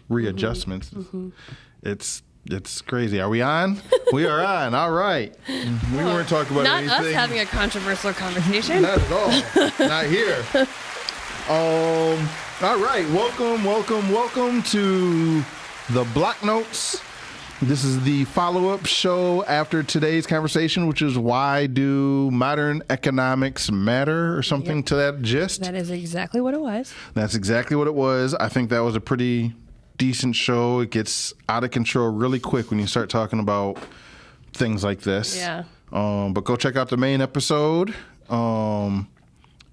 readjustments. It's crazy. Are we on? We are on. All right. We weren't talking about not anything. Not us having a controversial conversation. Not at all. Not here. All right. Welcome to the Block Notes. This is the follow-up show after today's conversation, which is why do modern economics matter or something to that gist? That is exactly what it was. That's exactly what it was. I think that was a pretty decent show. It gets out of control really quick when you start talking about things like this. Yeah. But go check out the main episode.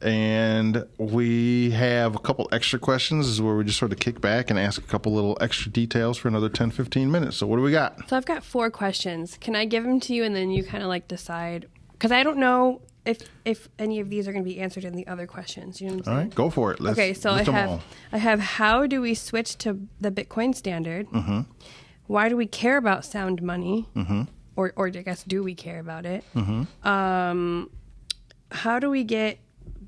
And we have a couple extra questions. This is where we just sort of kick back and ask a couple little extra details for another 10, 15 minutes. So what do we got? So I've got 4 questions. Can I give them to you and then you kind of like decide? Because I don't know if any of these are going to be answered in the other questions. You know what I'm saying? All right, go for it. Okay, so I have how do we switch to the Bitcoin standard? Mm-hmm. Why do we care about sound money? Mm-hmm. Or I guess, do we care about it? Mm-hmm. How do we get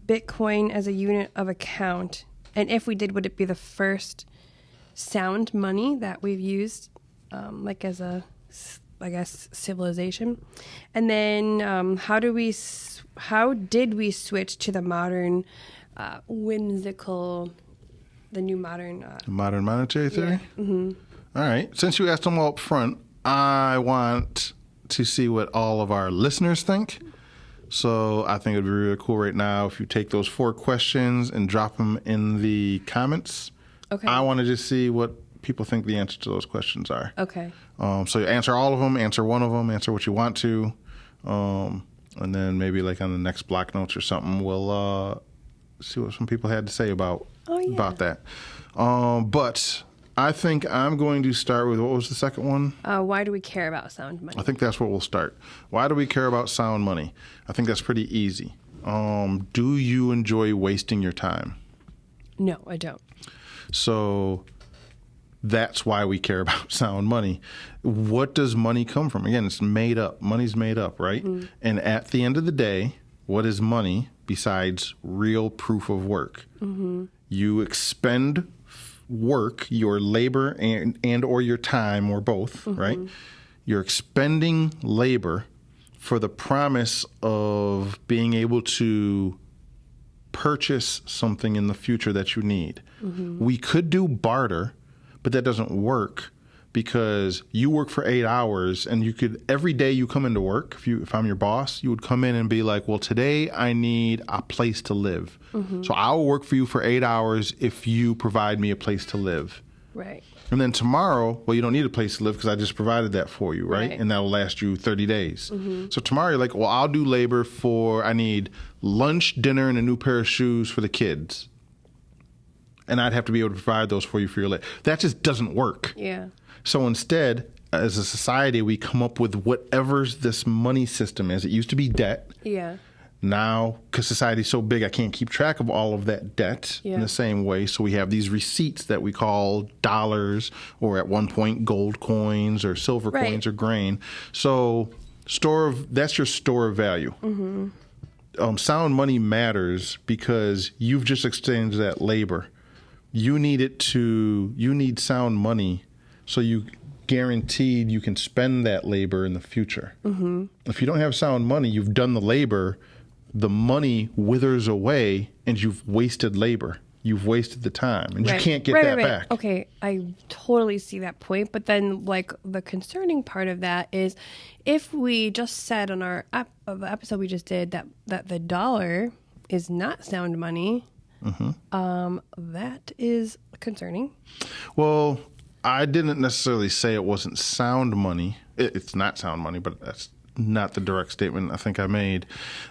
Bitcoin as a unit of account? And if we did, would it be the first sound money that we've used, like as a, I guess, civilization? And then how did we switch to the modern, whimsical, the new modern... modern monetary theory? Yeah. Mm-hmm. All right. Since you asked them all up front, I want to see what all of our listeners think. So I think it would be really cool right now if you take those 4 questions and drop them in the comments. Okay. I want to just see what people think the answer to those questions are. Okay. So you answer all of them, answer one of them, answer what you want to. And then maybe like on the next Block Notes or something, we'll see what some people had to say about that. But I think I'm going to start with, what was the second one? Why do we care about sound money? I think that's where we'll start. Why do we care about sound money? I think that's pretty easy. Do you enjoy wasting your time? No, I don't. So that's why we care about sound money. What does money come from? Again, it's made up. Money's made up, right? Mm-hmm. And at the end of the day, what is money besides real proof of work? Mm-hmm. You expend work, your labor and or your time, or both, mm-hmm. right? You're expending labor for the promise of being able to purchase something in the future that you need. Mm-hmm. We could do barter, but that doesn't work because you work for 8 hours and you could, every day you come into work, if I'm your boss, you would come in and be like, well, today I need a place to live. Mm-hmm. So I'll work for you for 8 hours if you provide me a place to live. Right. And then tomorrow, well, you don't need a place to live because I just provided that for you, right? And that'll last you 30 days. Mm-hmm. So tomorrow you're like, well, I'll do labor for, I need lunch, dinner, and a new pair of shoes for the kids. And I'd have to be able to provide those for you for your labor. That just doesn't work. Yeah. So instead, as a society, we come up with whatever this money system is. It used to be debt. Yeah. Now, because society's so big, I can't keep track of all of that debt in the same way. So we have these receipts that we call dollars, or at one point gold coins or silver coins or grain. So that's your store of value. Mm-hmm. Sound money matters because you've just exchanged that labor. You need sound money so you guaranteed you can spend that labor in the future. Mm-hmm. If you don't have sound money, you've done the labor, the money withers away, and you've wasted labor. You've wasted the time, and you can't get that back. Okay, I totally see that point, but then, like, the concerning part of that is if we just said on our episode we just did that the dollar is not sound money, mm-hmm. That is concerning. Well, I didn't necessarily say it wasn't sound money. It's not sound money, but that's not the direct statement I think I made.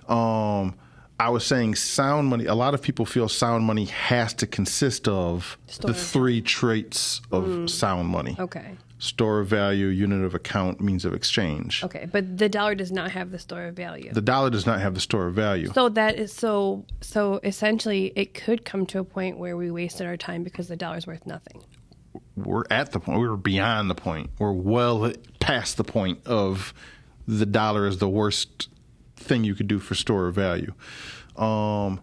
I was saying sound money. A lot of people feel sound money has to consist of the 3 traits of sound money. Okay. Store of value, unit of account, means of exchange. Okay, but the dollar does not have the store of value. The dollar does not have the store of value. So that is so essentially it could come to a point where we wasted our time because the dollar's worth nothing. We're at the point. We're beyond the point. We're well past the point of the dollar is the worst thing you could do for store of value. But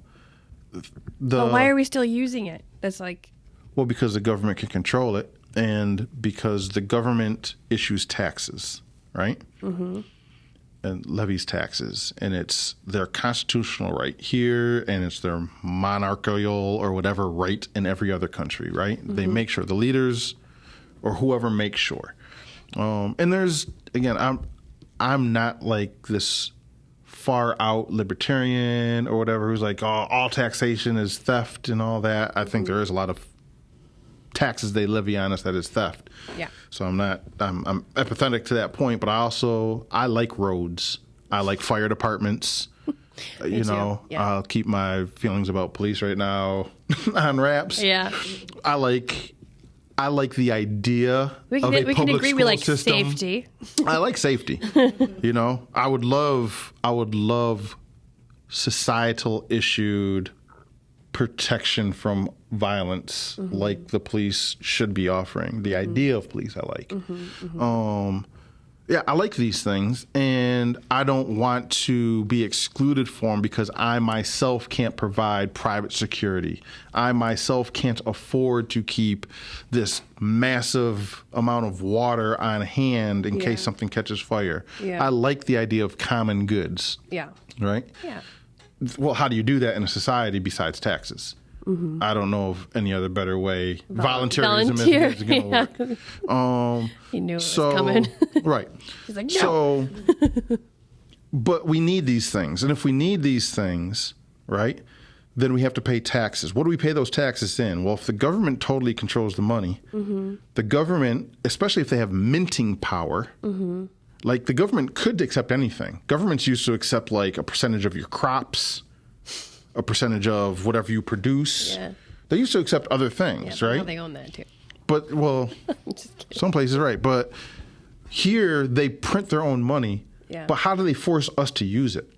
why are we still using it? That's like... Well, because the government can control it, and because the government issues taxes, right? Mm-hmm. And levies taxes, and it's their constitutional right here, and it's their monarchical or whatever right in every other country, right? Mm-hmm. They make sure, the leaders or whoever makes sure. And there's, again, I'm not like this far out libertarian or whatever who's like, oh, all taxation is theft and all that. I think there is a lot of taxes they levy on us that is theft. Yeah. So I'm empathetic to that point, but I like roads. I like fire departments. You know, yeah. I'll keep my feelings about police right now on wraps. Yeah. I like the idea of a public agree school we like system. safety. I like safety. You know, I would love societal issued protection from violence like the police should be offering. The idea of police I like. Yeah, I like these things, and I don't want to be excluded from because I myself can't provide private security. I myself can't afford to keep this massive amount of water on hand in case something catches fire. Yeah. I like the idea of common goods. Yeah. Right? Yeah. Well, how do you do that in a society besides taxes? I don't know of any other better way. Volunteerism is going to work. He knew it was coming. Right. He's like, no. So, but we need these things. And if we need these things, right, then we have to pay taxes. What do we pay those taxes in? Well, if the government totally controls the money, the government, especially if they have minting power, like the government could accept anything. Governments used to accept like a percentage of your crops, a percentage of whatever you produce. Yeah. They used to accept other things, right? Now they own that too. But, well, some places, right. But here they print their own money. Yeah. But how do they force us to use it?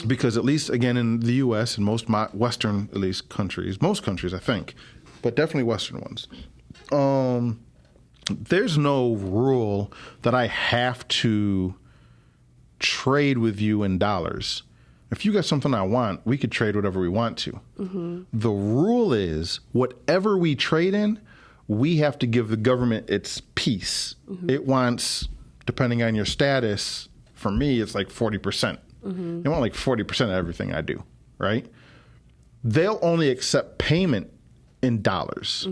Because at least, again, in the U.S. and most Western, at least, countries, most countries, I think, but definitely Western ones, there's no rule that I have to trade with you in dollars. If you got something I want, we could trade whatever we want to. The rule is whatever we trade in, we have to give the government its piece. It wants, depending on your status, for me, it's like 40%. They want like 40% of everything I do, right? They'll only accept payment in dollars.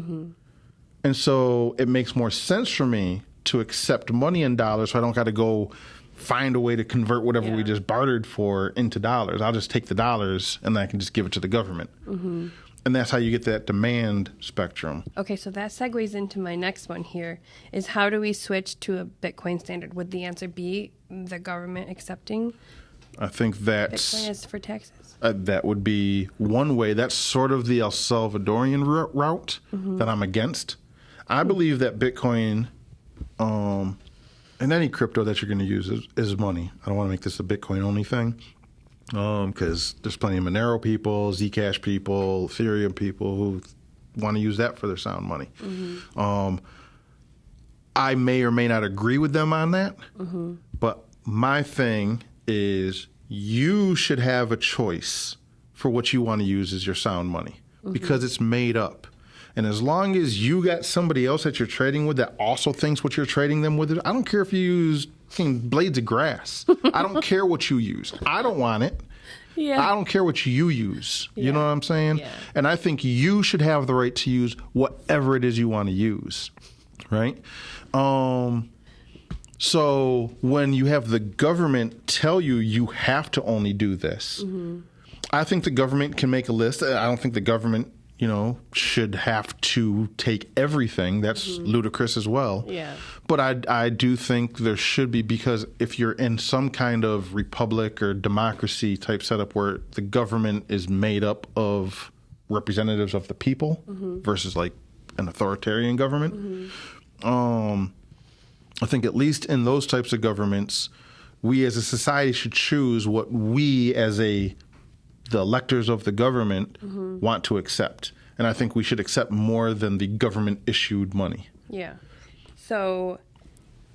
And so it makes more sense for me to accept money in dollars so I don't got to go find a way to convert whatever we just bartered for into dollars. I'll just take the dollars and then I can just give it to the government. And that's how you get that demand spectrum. Okay, so that segues into my next one here, is how do we switch to a Bitcoin standard? Would the answer be the government accepting I think that's... Bitcoin is for taxes? That would be one way. That's sort of the El Salvadorian route that I'm against. I believe that Bitcoin... and any crypto that you're going to use is money. I don't want to make this a Bitcoin-only thing because there's plenty of Monero people, Zcash people, Ethereum people who want to use that for their sound money. I may or may not agree with them on that, but my thing is you should have a choice for what you want to use as your sound money because it's made up. And as long as you got somebody else that you're trading with that also thinks what you're trading them with, I don't care if you use blades of grass. I don't care what you use. I don't want it. Yeah. I don't care what you use. You know what I'm saying? Yeah. And I think you should have the right to use whatever it is you want to use, right? So when you have the government tell you you have to only do this, I think the government can make a list. I don't think the government should have to take everything. That's ludicrous as well. Yeah. But I do think there should be, because if you're in some kind of republic or democracy type setup where the government is made up of representatives of the people versus like an authoritarian government, I think at least in those types of governments, we as a society should choose what we as the electors of the government want to accept. And I think we should accept more than the government-issued money. Yeah. So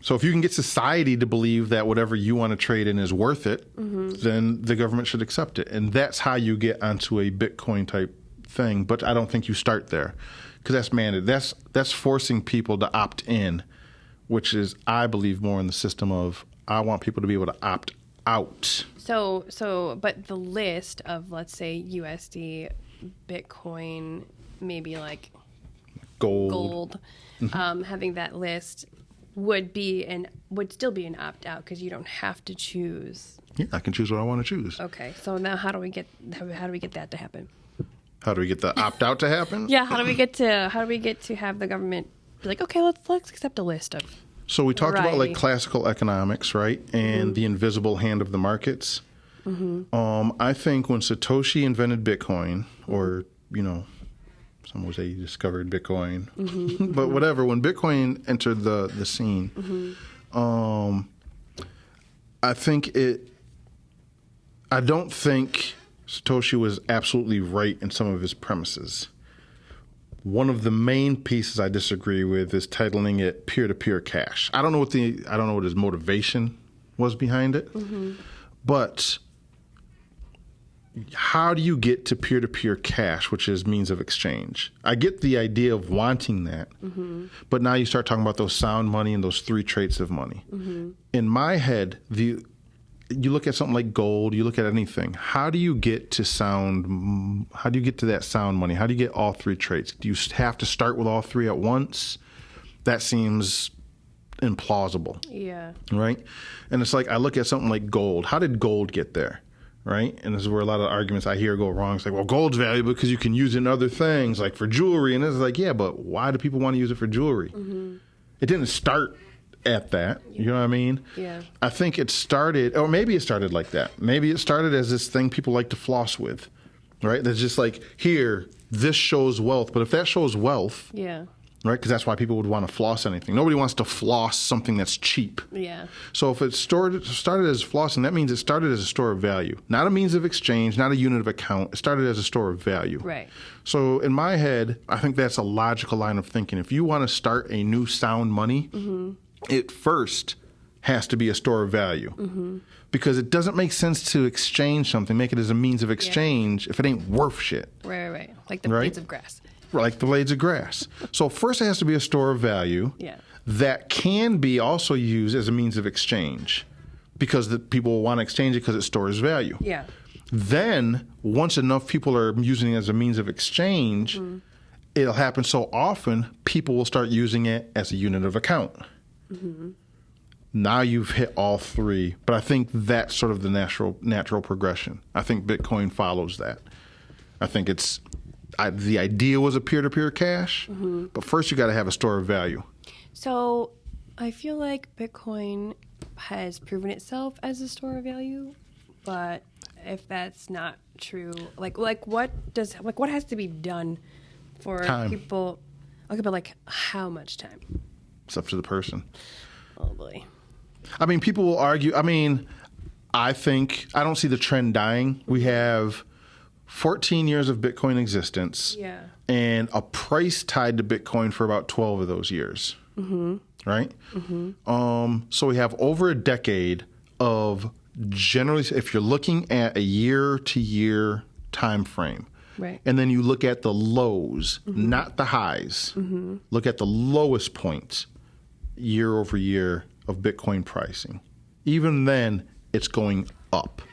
if you can get society to believe that whatever you want to trade in is worth it, then the government should accept it. And that's how you get onto a Bitcoin-type thing, but I don't think you start there because that's mandated. That's forcing people to opt in, which is, I believe, more in the system of I want people to be able to opt out. So, but the list of, let's say, USD, Bitcoin, maybe like gold, having that list would still be an opt out because you don't have to choose. Yeah, I can choose what I want to choose. Okay, so now how do we get that to happen? How do we get the opt out to happen? Yeah, how do we get to have the government be like, okay, let's accept a list of. So we talked about like classical economics, right, and the invisible hand of the markets. I think when Satoshi invented Bitcoin, or some would say he discovered Bitcoin, but whatever. When Bitcoin entered the scene, I don't think Satoshi was absolutely right in some of his premises. One of the main pieces I disagree with is titling it peer-to-peer cash. I don't know what his motivation was behind it, but how do you get to peer-to-peer cash, which is means of exchange? I get the idea of wanting that, but now you start talking about those sound money and those three traits of money. In my head, you look at something like gold, you look at anything. How do you get to that sound money? How do you get all three traits? Do you have to start with all three at once? That seems implausible. Yeah. Right? And it's like, I look at something like gold. How did gold get there? Right? And this is where a lot of arguments I hear go wrong. It's like, well, gold's valuable because you can use it in other things, like for jewelry. And it's like, yeah, but why do people want to use it for jewelry? It didn't start at that. You know what I mean? Yeah. I think it started, or maybe it started like that. Maybe it started as this thing people like to floss with, right? That's just like, here, this shows wealth. But if that shows wealth, Yeah. right? Because that's why people would want to floss anything. Nobody wants to floss something that's cheap. Yeah. So if it started as flossing, that means it started as a store of value, not a means of exchange, not a unit of account. It started as a store of value. Right. So in my head, I think that's a logical line of thinking. If you want to start a new sound money, it first has to be a store of value, because it doesn't make sense to exchange something, make it as a means of exchange if it ain't worth shit. Right. Like the blades of grass. Like the blades of grass. So first it has to be a store of value that can be also used as a means of exchange, because the people will want to exchange it because it stores value. Yeah. Then once enough people are using it as a means of exchange, it'll happen so often people will start using it as a unit of account. Now you've hit all three, but I think that's sort of the natural progression. I think Bitcoin follows that. I think the idea was a peer-to-peer cash, but first you got to have a store of value. So I feel like Bitcoin has proven itself as a store of value, but if that's not true, like what has to be done for people? Okay, but like how much time? It's up to the person. Oh boy. I mean, people will argue. I mean, I don't see the trend dying. We have 14 years of Bitcoin existence, and a price tied to Bitcoin for about 12 of those years, right? So we have over a decade of generally, if you're looking at a year-to-year time frame, right, and then you look at the lows, not the highs, look at the lowest points year over year of Bitcoin pricing. Even then, it's going up,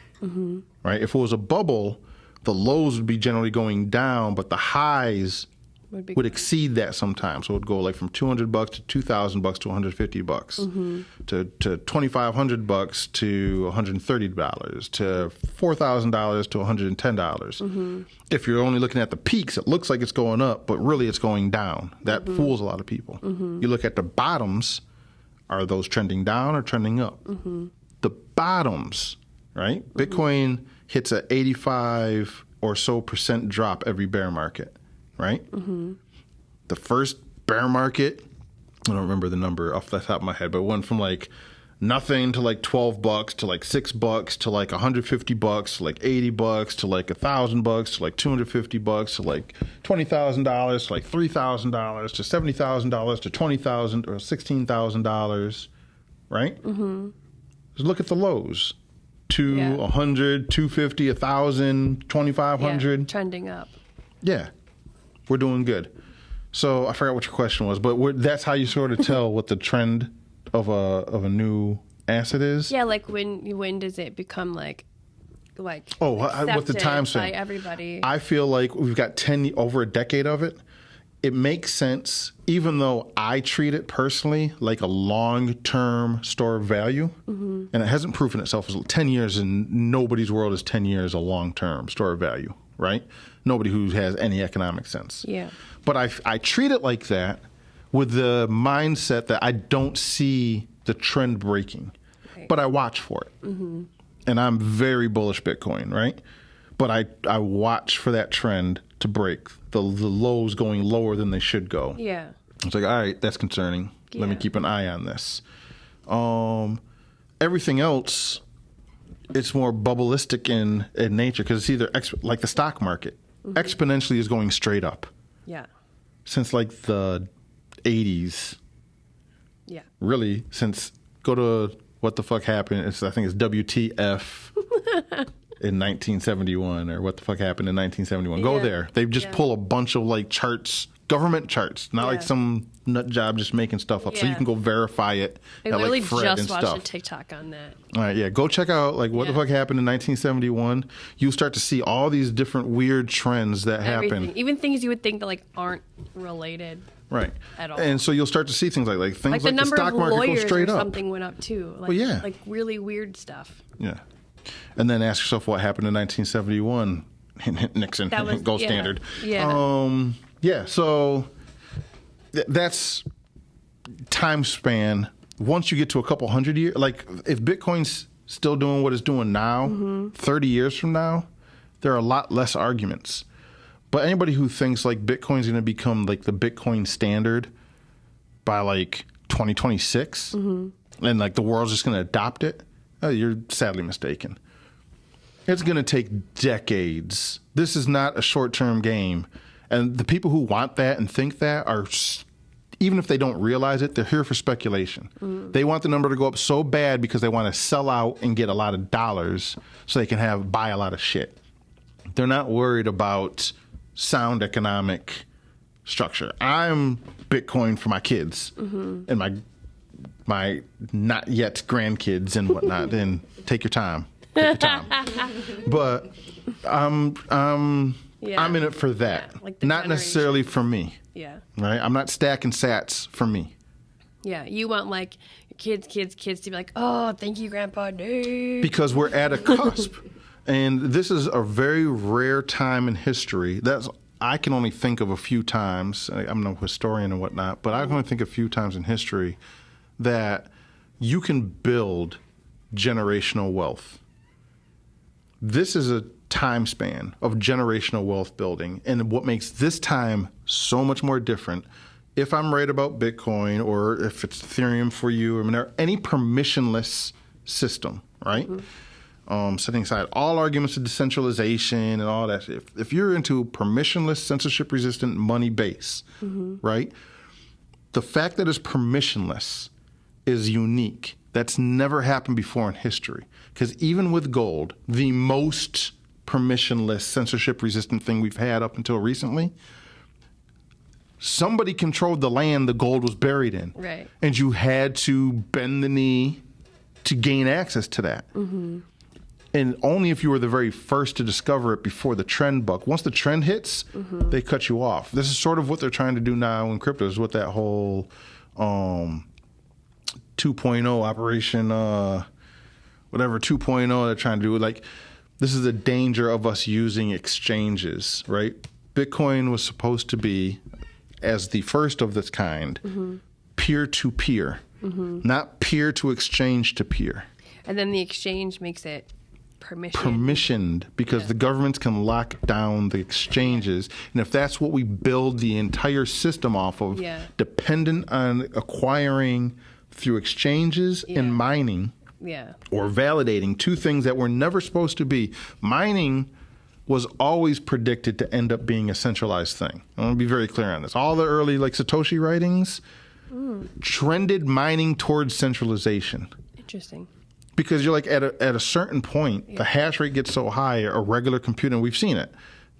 right? If it was a bubble, the lows would be generally going down, but the highs would exceed that sometimes. So it would go like from $200 to $2,000 to $150 to $2,500 to $130 to $4,000 to $110. If you're only looking at the peaks, it looks like it's going up, but really it's going down. That fools a lot of people. You look at the bottoms, are those trending down or trending up? The bottoms, right? Bitcoin hits a 85 or so % drop every bear market, right? The first bear market, I don't remember the number off the top of my head, but it went from like nothing to like $12 to like $6 to like $150 to like $80 to like $1,000 to like $250 to like $20,000 to like $3,000 to $70,000 to $20,000 or $16,000, right? Just look at the lows. 100, 250, 1,000, 2,500. Trending up. Yeah, we're doing good. So I forgot what your question was, but that's how you sort of tell what the trend of a new asset is. Yeah, like when does it become like what the time span? By everybody. I feel like we've got over a decade of it. It makes sense, even though I treat it personally like a long-term store of value, and it hasn't proven itself as 10 years in nobody's world is 10 years a long-term store of value, right? Nobody who has any economic sense. Yeah. But I treat it like that with the mindset that I don't see the trend breaking, but I watch for it. Mm-hmm. And I'm very bullish Bitcoin, right? But I watch for that trend to break, the lows going lower than they should go. Yeah. It's like, all right, that's concerning. Yeah. Let me keep an eye on this. Everything else, it's more bubbleistic in nature because it's either like the stock market, exponentially is going straight up. Yeah. Since like the 80s. Yeah. Really, go to what the fuck happened. I think it's WTF. In 1971, or what the fuck happened in 1971. Go there. They just pull a bunch of like charts, government charts, not like some nut job just making stuff up. So you can go verify it. I literally just watched a TikTok on that. All right, yeah. Go check out like what the fuck happened in 1971. You'll start to see all these different weird trends that happen. Even things you would think that like aren't related. Right. At all. And so you'll start to see things like things like the stock market go straight up. Something went up too. Like, like really weird stuff. Yeah. And then ask yourself what happened in 1971. Nixon, gold standard. Yeah. So that's time span. Once you get to a couple hundred years, like if Bitcoin's still doing what it's doing now, 30 years from now, there are a lot less arguments. But anybody who thinks like Bitcoin's going to become like the Bitcoin standard by like 2026 and like the world's just going to adopt it, you're sadly mistaken. It's going to take decades. This is not a short-term game. And the people who want that and think that are, even if they don't realize it, they're here for speculation. They want the number to go up so bad because they want to sell out and get a lot of dollars so they can buy a lot of shit. They're not worried about sound economic structure. I'm Bitcoin for my kids and my not yet grandkids and whatnot. And take your time. But I'm in it for that. Like not necessarily for me. Yeah. Right? I'm not stacking sats for me. Yeah. You want like your kids to be like, oh, thank you, Grandpa. No. Because we're at a cusp. And this is a very rare time in history. I can only think of a few times. I'm no historian and whatnot, but I can only think of a few times in history that you can build generational wealth. This is a time span of generational wealth building. And what makes this time so much more different, if I'm right about Bitcoin or if it's Ethereum for you, or any permissionless system, right? Setting aside all arguments of decentralization and all that. If you're into permissionless, censorship-resistant money base, right? The fact that it's permissionless is unique. That's never happened before in history. Because even with gold, the most permissionless, censorship-resistant thing we've had up until recently, somebody controlled the land the gold was buried in. Right. And you had to bend the knee to gain access to that. And only if you were the very first to discover it before the trend buck. Once the trend hits, they cut you off. This is sort of what they're trying to do now in cryptos with that whole 2.0 operation, whatever 2.0 they're trying to do. Like, this is the danger of us using exchanges, right? Bitcoin was supposed to be, as the first of this kind, peer-to-peer, not peer to exchange to peer. And then the exchange makes it permissioned because the governments can lock down the exchanges. And if that's what we build the entire system off of, dependent on acquiring through exchanges and mining or validating, two things that were never supposed to be. Mining was always predicted to end up being a centralized thing. I want to be very clear on this. All the early like Satoshi writings trended mining towards centralization. Interesting. Because you're like at a certain point, the hash rate gets so high, a regular computer, and we've seen it,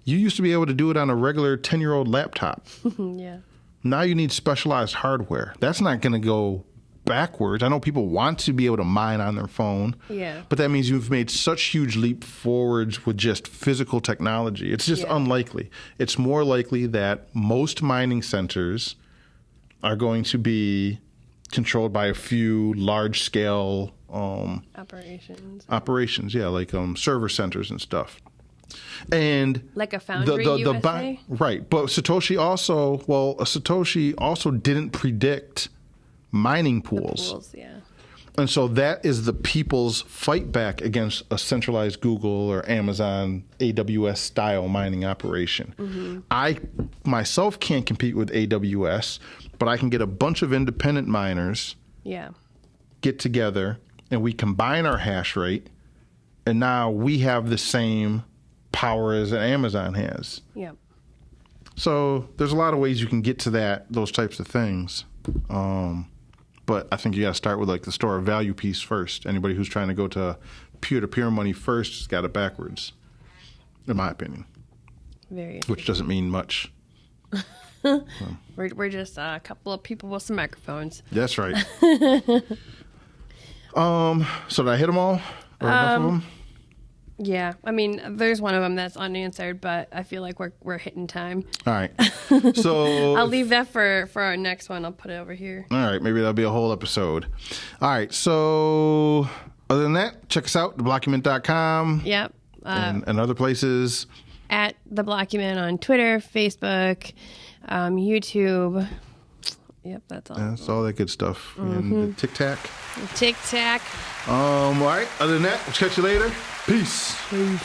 You used to be able to do it on a regular 10-year-old laptop. Yeah. Now you need specialized hardware. That's not going to go backwards. I know people want to be able to mine on their phone. Yeah. But that means you've made such huge leap forwards with just physical technology. It's just unlikely. It's more likely that most mining centers are going to be controlled by a few large-scale operations, yeah, like server centers and stuff. And like a foundry USA? Right. But Satoshi also didn't predict mining pools. Yeah. And so that is the people's fight back against a centralized Google or Amazon AWS style mining operation. Mm-hmm. I myself can't compete with AWS, but I can get a bunch of independent miners get together and we combine our hash rate, and now we have the same power as Amazon has. Yep. So there's a lot of ways you can get to those types of things. But I think you got to start with like the store of value piece first. Anybody who's trying to go to peer-to-peer money first has got it backwards, in my opinion. Which doesn't mean much. We're just a couple of people with some microphones. That's right. So did I hit them all? Or enough of them? Yeah, I mean, there's one of them that's unanswered, but I feel like we're hitting time. All right. So I'll leave that for our next one. I'll put it over here. All right, maybe that'll be a whole episode. All right, so other than that, check us out, theblockment.com. Yep. And other places. At The Blockument on Twitter, Facebook, YouTube. Yep, that's all. That's all that good stuff. Mm-hmm. And Tic Tac. Tic Tac. All right, other than that, we'll catch you later. Peace. Peace.